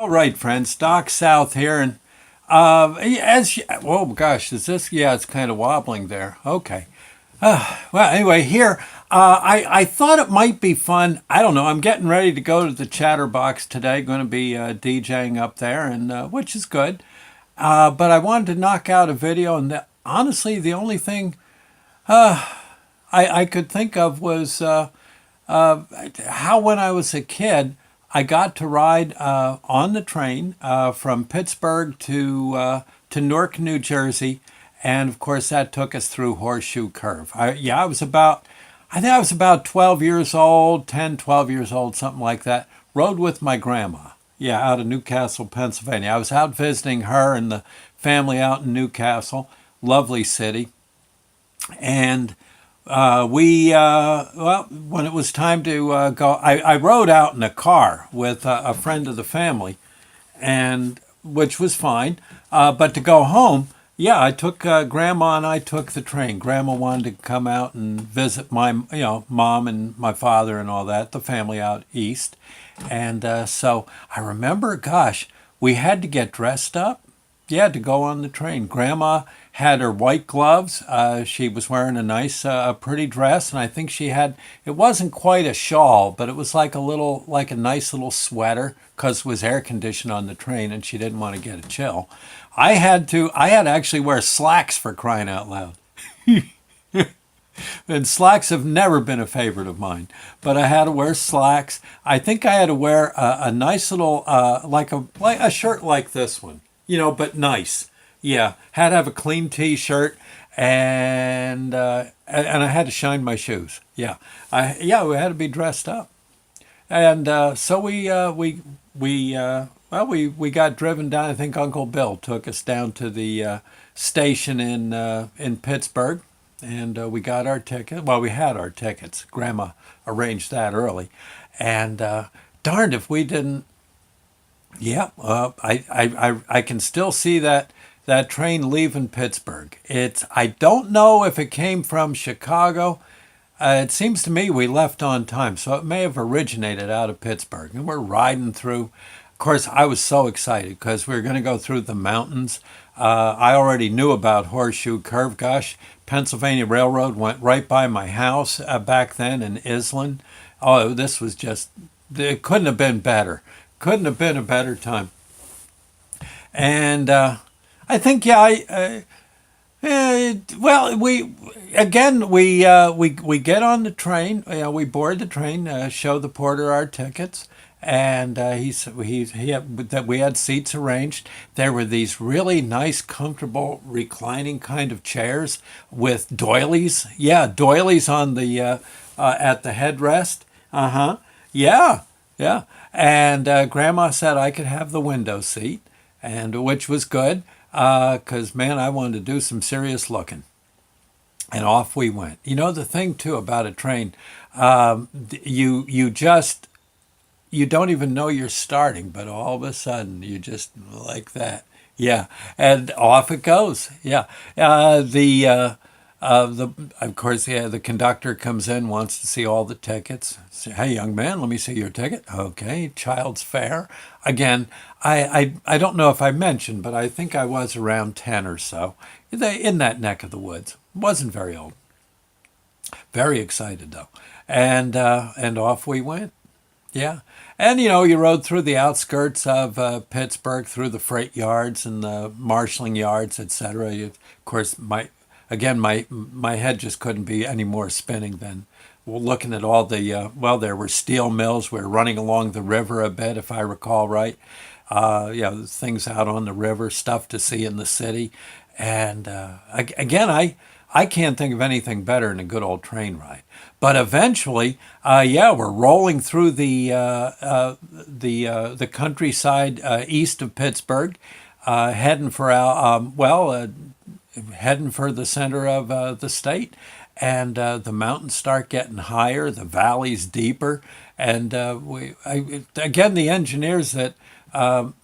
All right, friends. Doc South here, and oh gosh, is this? Yeah, it's kind of wobbling there. Okay. Well, anyway, here I thought it might be fun. I don't know. I'm getting ready to go to the Chatterbox today. Going to be DJing up there, and which is good. But I wanted to knock out a video, and honestly, the only thing I could think of was how when I was a kid, I got to ride on the train from Pittsburgh to Newark, New Jersey, and of course that took us through Horseshoe Curve. I think I was about 12 years old, 10, 12 years old, something like that. Rode with my grandma. Yeah, out of Newcastle, Pennsylvania. I was out visiting her and the family out in Newcastle. Lovely city. And when it was time to go, I rode out in a car with a friend of the family, and which was fine. But to go home, yeah, I took Grandma and I took the train. Grandma wanted to come out and visit my, mom and my father and all that, the family out east. And so I remember, gosh, we had to get dressed up. Yeah, to go on the train. Grandma had her white gloves. She was wearing a nice, pretty dress, and I think she had. It wasn't quite a shawl, but it was like a nice little sweater, because it was air conditioned on the train, and she didn't want to get a chill. I had to actually wear slacks, for crying out loud. And slacks have never been a favorite of mine, but I had to wear slacks. I think I had to wear a nice little, like a shirt like this one, but nice. Yeah, had to have a clean T-shirt, and I had to shine my shoes. Yeah, we had to be dressed up, and so we got driven down. I think Uncle Bill took us down to the station in Pittsburgh, and we got our ticket. Well, we had our tickets. Grandma arranged that early, and darned if we didn't. Yeah, I can still see that train leaving Pittsburgh. I don't know if it came from Chicago. It seems to me we left on time, so it may have originated out of Pittsburgh. And we're riding through. Of course, I was so excited because we were going to go through the mountains. I already knew about Horseshoe Curve. Gosh, Pennsylvania Railroad went right by my house back then in Island. Oh, this was just, it couldn't have been better. Couldn't have been a better time. And I think, yeah, well, we get on the train. We board the train, show the porter our tickets, and that we had seats arranged. There were these really nice, comfortable, reclining kind of chairs with doilies. Yeah, doilies on the at the headrest. Uh huh. Yeah, yeah. And Grandma said I could have the window seat, and which was good because man, I wanted to do some serious looking. And off we went. The thing too about a train, you just you don't even know you're starting, but all of a sudden you just like that. Yeah, and off it goes. Yeah, the of course, yeah, the conductor comes in, wants to see all the tickets. Say, hey, young man, let me see your ticket. Okay, child's fare. Again, I don't know if I mentioned, but I think I was around 10 or so, in that neck of the woods. Wasn't very old. Very excited though, and off we went. Yeah. And you rode through the outskirts of Pittsburgh, through the freight yards and the marshaling yards, etc. Of course, my head just couldn't be any more spinning than looking at all the there were steel mills. We were running along the river a bit, if I recall right. Things out on the river, stuff to see in the city, and again, I can't think of anything better than a good old train ride. But eventually, we're rolling through the countryside east of Pittsburgh, heading for heading for the center of the state, and the mountains start getting higher, the valleys deeper, and again the engineers that.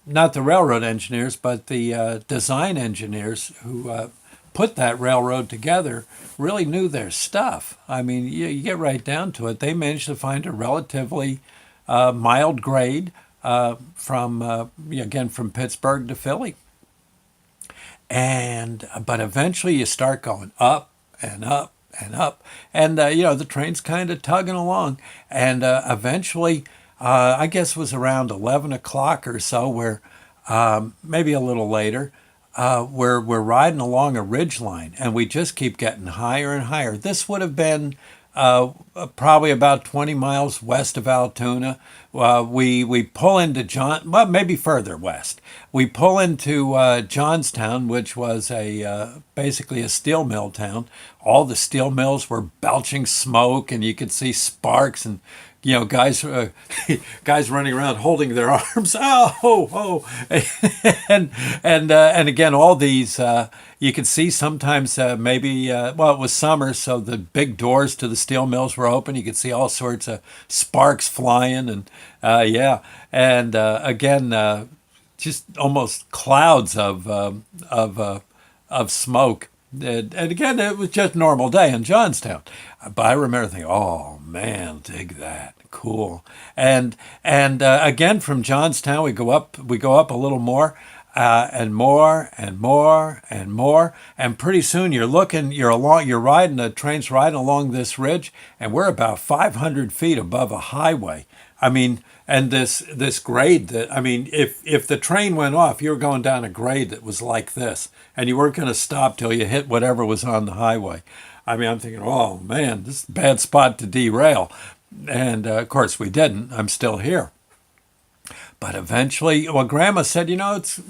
Not the railroad engineers, but the design engineers who put that railroad together really knew their stuff. I mean, you get right down to it. They managed to find a relatively mild grade again from Pittsburgh to Philly. And but eventually you start going up and up and up, and the train's kind of tugging along, and eventually, I guess it was around 11 o'clock or so, where maybe a little later, we're riding along a ridge line, and we just keep getting higher and higher. This would have been probably about 20 miles west of Altoona. We pull into well, maybe further west. We pull into Johnstown, which was basically a steel mill town. All the steel mills were belching smoke, and you could see sparks and guys guys running around holding their arms. Oh, and again, all these you could see sometimes maybe well, it was summer, so the big doors to the steel mills were open. You could see all sorts of sparks flying, and and again, just almost clouds of smoke. And again, it was just a normal day in Johnstown. But I remember thinking, "Oh man, dig that, cool." And again, from Johnstown, we go up a little more, and more and more and more, and pretty soon you're riding, the train's riding along this ridge, and we're about 500 feet above a highway. I mean, and this grade that, I mean, if the train went off, you were going down a grade that was like this, and you weren't going to stop till you hit whatever was on the highway. I mean, I'm thinking, oh man, this is a bad spot to derail, and of course we didn't. I'm still here. But eventually, well, Grandma said,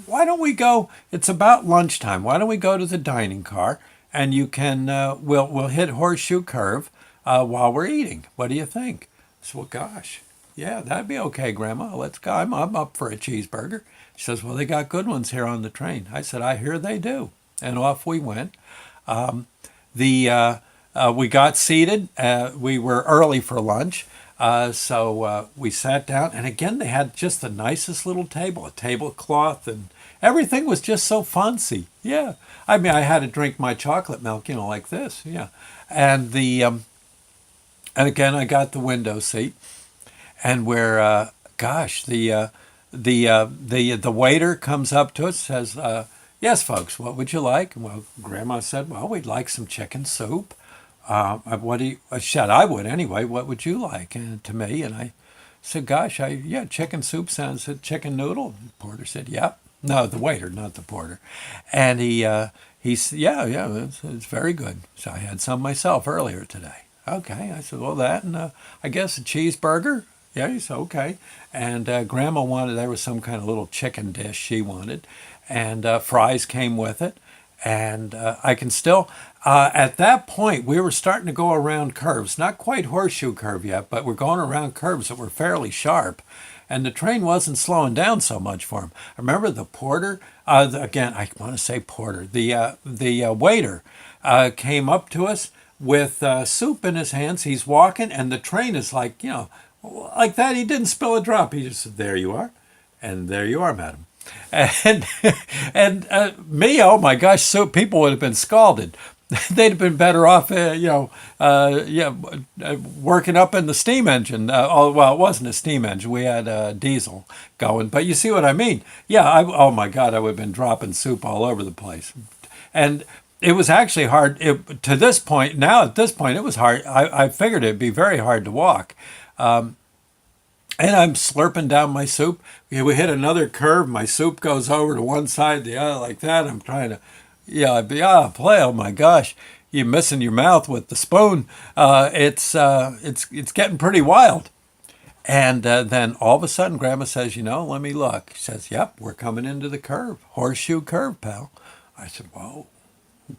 why don't we go? It's about lunchtime. Why don't we go to the dining car, and you can we'll hit Horseshoe Curve while we're eating. What do you think? I said, well, gosh. Yeah, that'd be okay, Grandma. Let's go. I'm up for a cheeseburger. She says, well, they got good ones here on the train. I said, I hear they do. And off we went. We got seated. We were early for lunch. So we sat down. And again, they had just the nicest little table, a tablecloth, and everything was just so fancy. Yeah. I mean, I had to drink my chocolate milk, like this. Yeah. And and again, I got the window seat. And where, gosh, the waiter comes up to us, says, "Yes, folks, what would you like?" Well, Grandma said, "Well, we'd like some chicken soup." What do you? I said, "I would anyway. What would you like?" And to me, and I said, "Gosh, chicken soup sounds chicken noodle." The porter said, "Yep." No, the waiter, not the porter. And he said, "Yeah, it's very good." So I had some myself earlier today. Okay, I said, "Well, that and I guess a cheeseburger." Yeah, he said, okay. And Grandma wanted, there was some kind of little chicken dish she wanted, and fries came with it. And I can still, at that point, we were starting to go around curves, not quite Horseshoe Curve yet, but we're going around curves that were fairly sharp. And the train wasn't slowing down so much for him. I remember the porter, again, I want to say porter, the waiter came up to us with soup in his hands. He's walking, and the train is like, like that. He didn't spill a drop. He just said, "There you are," and there you are, madam. And me, oh my gosh, so people would have been scalded. They'd have been better off, working up in the steam engine. Well, it wasn't a steam engine; we had diesel going. But you see what I mean? Yeah. Oh my God, I would have been dropping soup all over the place, and it was actually hard. To this point, now at this point, it was hard. I figured it'd be very hard to walk. And I'm slurping down my soup. We hit another curve. My soup goes over to one side, the other, like that. I'm trying to, play. Oh my gosh, you're missing your mouth with the spoon. It's getting pretty wild. And then all of a sudden, Grandma says, let me look. She says, "Yep, we're coming into the curve, Horseshoe Curve, pal." I said, "Whoa."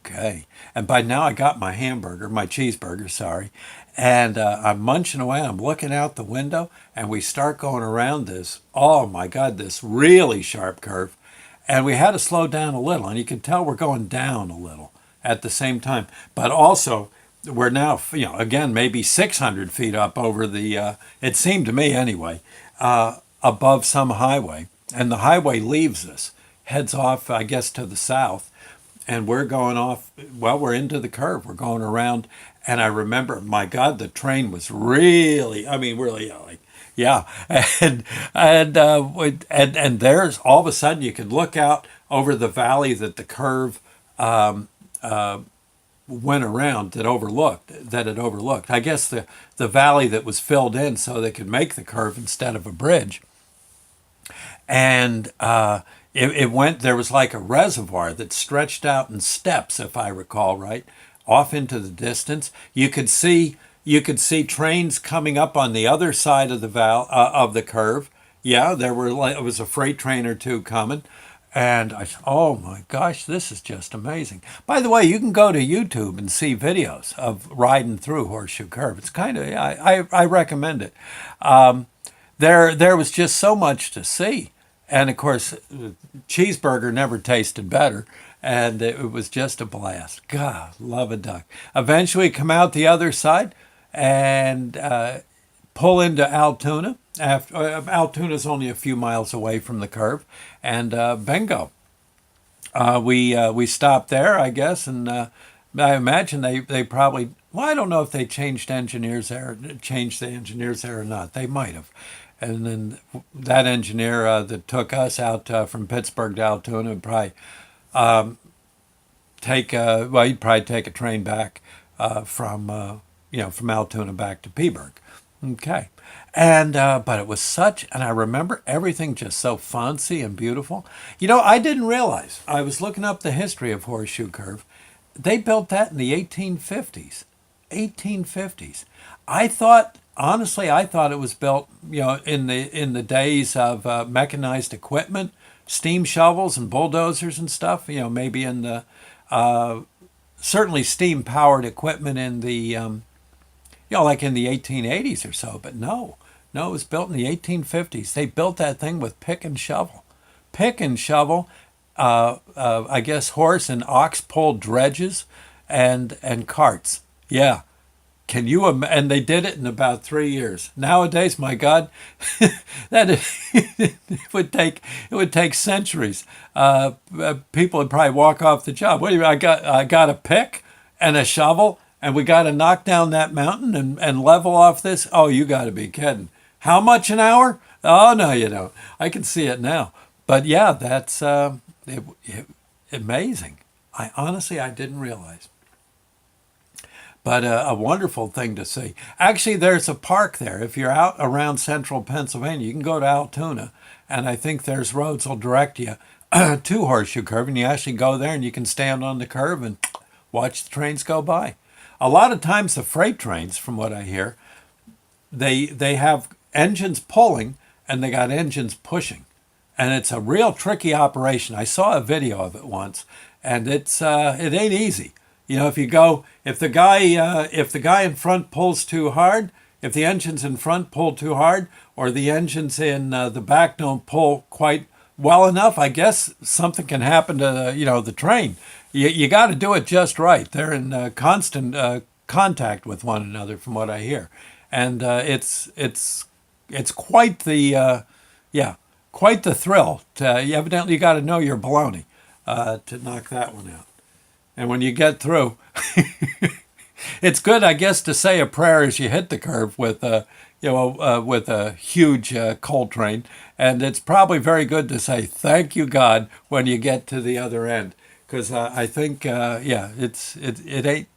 Okay. And by now I got my cheeseburger, sorry. And I'm munching away. I'm looking out the window, and we start going around this, oh my God, this really sharp curve. And we had to slow down a little, and you can tell we're going down a little at the same time. But also, we're now, again, maybe 600 feet up over it seemed to me anyway, above some highway. And the highway leaves us, heads off, I guess, to the south. And we're going off, well, we're into the curve. We're going around. And I remember, my God, the train was really, Yeah, and and there's all of a sudden you can look out over the valley that the curve went around that it overlooked. I guess the valley that was filled in so they could make the curve instead of a bridge. And it went, there was like a reservoir that stretched out in steps, if I recall right, off into the distance. You could see trains coming up on the other side of of the curve. Yeah, there were like, it was a freight train or two coming. And I said, oh my gosh, this is just amazing. By the way, you can go to YouTube and see videos of riding through Horseshoe Curve. It's kind of, I recommend it. There was just so much to see. And of course, cheeseburger never tasted better. And it was just a blast. God, love a duck. Eventually come out the other side and pull into Altoona. Altoona's only a few miles away from the curve. And bingo. We stopped there, I guess, and I imagine they probably, well, I don't know if they changed the engineers there or not. They might have. And then that engineer that took us out from Pittsburgh to Altoona would probably he'd probably take a train back from Altoona back to Pittsburgh. Okay. And but it was and I remember everything just so fancy and beautiful. I didn't realize. I was looking up the history of Horseshoe Curve. They built that in the 1850s. 1850s. Honestly, I thought it was built, in the days of mechanized equipment, steam shovels and bulldozers and stuff. Maybe in the certainly steam powered equipment in the like in the 1880s or so. But no, it was built in the 1850s. They built that thing with pick and shovel. I guess horse and ox pulled dredges and carts. Yeah. And they did it in about 3 years. Nowadays, my God, it would take centuries. People would probably walk off the job. What do you mean? I got a pick and a shovel, and we got to knock down that mountain and level off this. Oh, you got to be kidding! How much an hour? Oh no, you don't. I can see it now. But yeah, that's amazing. I didn't realize. But a wonderful thing to see. Actually, there's a park there. If you're out around central Pennsylvania, you can go to Altoona, and I think there's roads will direct you to Horseshoe Curve, and you actually go there and you can stand on the curve and watch the trains go by. A lot of times the freight trains, from what I hear, they have engines pulling and they got engines pushing. And it's a real tricky operation. I saw a video of it once, and it ain't easy. If the guy in front pulls too hard, if the engines in front pull too hard, or the engines in the back don't pull quite well enough, I guess something can happen to the train. You got to do it just right. They're in constant contact with one another, from what I hear, and it's quite the quite the thrill. Evidently, you got to know your baloney to knock that one out. And when you get through, it's good, I guess, to say a prayer as you hit the curve with a huge coal train. And it's probably very good to say thank you, God, when you get to the other end, because I think it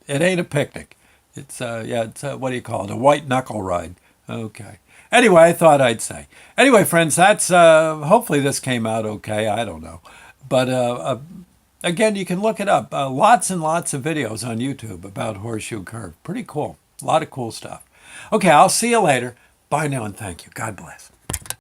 ain't a picnic. It's what do you call it? A white knuckle ride. Okay. Anyway, I thought I'd say. Anyway, friends, that's hopefully this came out okay. I don't know, but. Again, you can look it up. Lots and lots of videos on YouTube about Horseshoe Curve. Pretty cool. A lot of cool stuff. Okay, I'll see you later. Bye now and thank you. God bless.